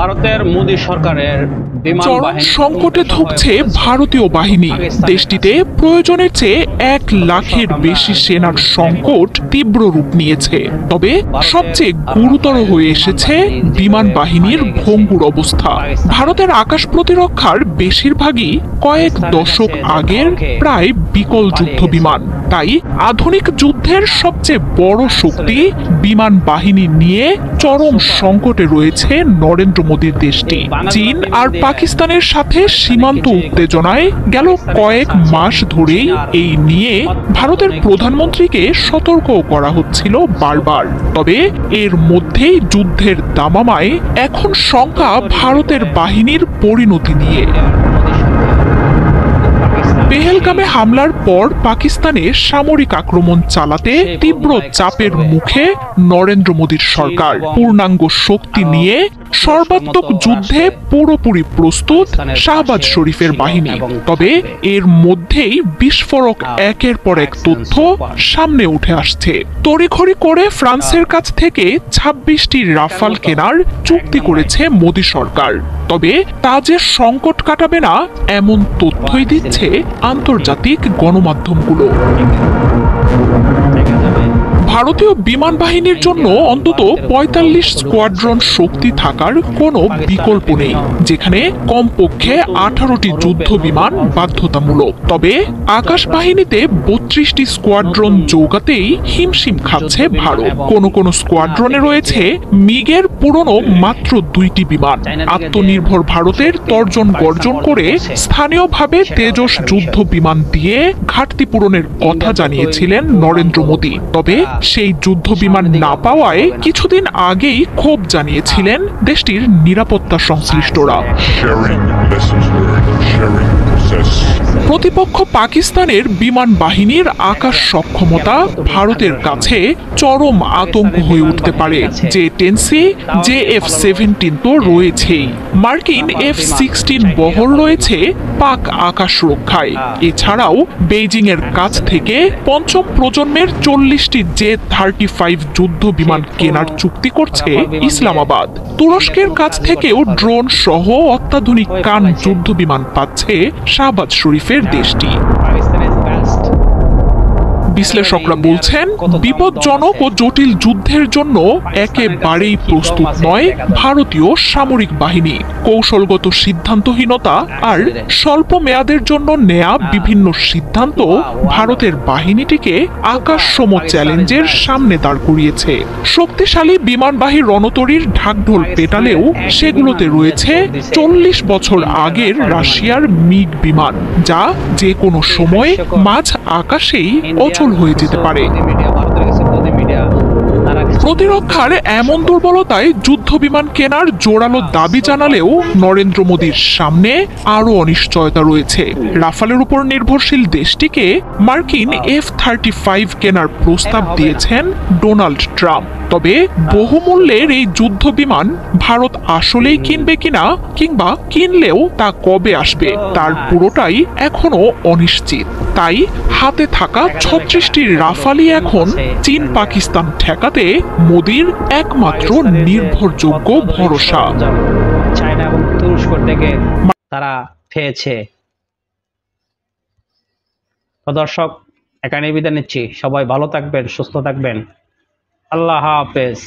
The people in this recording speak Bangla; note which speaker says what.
Speaker 1: ভারতের মোদী সরকারের
Speaker 2: চরম সংকটে ধুঁকছে ভারতীয় বাহিনী। দেশটিতে প্রয়োজনের চেয়ে 1 লাখের বেশি সেনার সংকট তীব্র রূপ নিয়েছে। তবে সবচেয়ে গুরুতর হয়ে এসেছে বিমান বাহিনীর ভঙ্গুর অবস্থা। ভারতের আকাশ প্রতিরক্ষার বেশিরভাগই কয়েক দশক আগের প্রায় বিকল যুদ্ধ বিমান। তাই আধুনিক যুদ্ধের সবচেয়ে বড় শক্তি বিমান বাহিনী নিয়ে চরম সংকটে রয়েছে নরেন্দ্র মোদীর দেশটি। চীন আর পাকিস্তানের সাথে সীমান্ত উত্তেজনায় গেল কয়েক মাস ধরেই এই নিয়ে ভারতের প্রধানমন্ত্রীকে সতর্ক করা হচ্ছিল বারবার। তবে এর মধ্যেই যুদ্ধের দামামায় এখন শঙ্কা ভারতের বাহিনীর পরিণতি নিয়ে। পেহেলগামে হামলার পর পাকিস্তানে সামরিক আক্রমণ চালাতে তীব্র চাপের মুখে নরেন্দ্র মোদীর সরকার। পূর্ণাঙ্গ শক্তি নিয়ে সর্বাত্মক যুদ্ধে পুরোপুরি প্রস্তুত শাহবাজ শরীফের বাহিনী। তবে এর মধ্যেই বিস্ফোরক একের পর এক তথ্য সামনে উঠে আসছে। তড়িঘড়ি করে ফ্রান্সের কাছ থেকে 26টি রাফাল কেনার চুক্তি করেছে মোদী সরকার। তবে তা যে সংকট কাটাবে না এমন তথ্যই দিচ্ছে আন্তর্জাতিক গণমাধ্যমগুলো। ভারতীয় বিমান বাহিনীর জন্য অন্তত 45 স্কোয়াড্রন শক্তি থাকার কোনো বিকল্প নেই, যেখানে কমপক্ষে 18টি যুদ্ধ বিমান বাধ্যতামূলক। তবে আকাশ বাহিনীতে 32টি স্কোয়াড্রন যোগাতেই হিমশিম খাচ্ছে ভারত। কোন স্কোয়াড্রনে রয়েছে মিগের পুরনো মাত্র 2টি বিমান। আত্মনির্ভর ভারতের তর্জন গর্জন করে স্থানীয়ভাবে তেজস যুদ্ধ বিমান দিয়ে ঘাটতি পূরণের কথা জানিয়েছিলেন নরেন্দ্র মোদী। তবে সেই যুদ্ধ বিমান না পাওয়ায় কিছুদিন আগেই ক্ষোভ জানিয়েছিলেন দেশটির নিরাপত্তা সংশ্লিষ্টরা। প্রতিপক্ষ পাকিস্তানের বিমান বাহিনীর আকাশ সক্ষমতা ভারতের কাছে চরম আতঙ্ক হয়ে উঠতে পারে। J-10C, JF-17 তো রয়েছেই, মার্কিন F-16 বহর রয়েছে পাক আকাশ রক্ষায়। এছাড়াও বেইজিং এর কাছ থেকে পঞ্চম প্রজন্মের 40টি J-35 যুদ্ধ বিমান কেনার চুক্তি করছে ইসলামাবাদ। তুরস্কের কাছ থেকেও ড্রোন সহ অত্যাধুনিক কান যুদ্ধ বিমান পাচ্ছে শাহবাজ শরীফের দেশটি। বিশ্লেষকরা বলছেন, বিপজ্জনক ও জটিল যুদ্ধের জন্য একেবারেই প্রস্তুত নয় ভারতীয় সামরিক বাহিনী। কৌশলগত সিদ্ধান্তহীনতা আর স্বল্প মেয়াদের জন্য নেয়া বিভিন্ন সিদ্ধান্ত ভারতের বাহিনীটিকে আকাশসম চ্যালেঞ্জের সামনে দাঁড় করিয়েছে। শক্তিশালী বিমানবাহী রণতরীর ঢাকঢোল পেটালেও সেগুলোতে রয়েছে 40 বছর আগের রাশিয়ার মিগ বিমান, যা যে কোনো সময় মাঝ আকাশেই অচল হয়ে যেতে পারে। প্রতিরক্ষার এমন দুর্বলতায় যুদ্ধ বিমান কেনার জোরালো দাবি জানালেও নরেন্দ্র মোদীর সামনে আরো অনিশ্চয়তা রয়েছে। রাফালের উপর নির্ভরশীল দেশটিকে মার্কিন F-35 কেনার প্রস্তাব দিয়েছেন ডোনাল্ড ট্রাম্প। তবে বহুমূল্যের এই যুদ্ধ বিমান ভারত আসলেই কিনবে কিনা, কিংবা কিনলেও তা কবে আসবে, তার পুরোটাই এখনো অনিশ্চিত। তাই হাতে থাকা 36টি রাফালই এখন চীন পাকিস্তান ঠেকাতে মোদীর একমাত্র নির্ভরযোগ্য ভরসা।
Speaker 1: চায়না এবং তুরস্ক থেকে তারা পেয়েছে। তো দর্শক, এখানে বিদায় নিচ্ছি। সবাই ভালো থাকবেন, সুস্থ থাকবেন। আল্লাহ হাফেজ।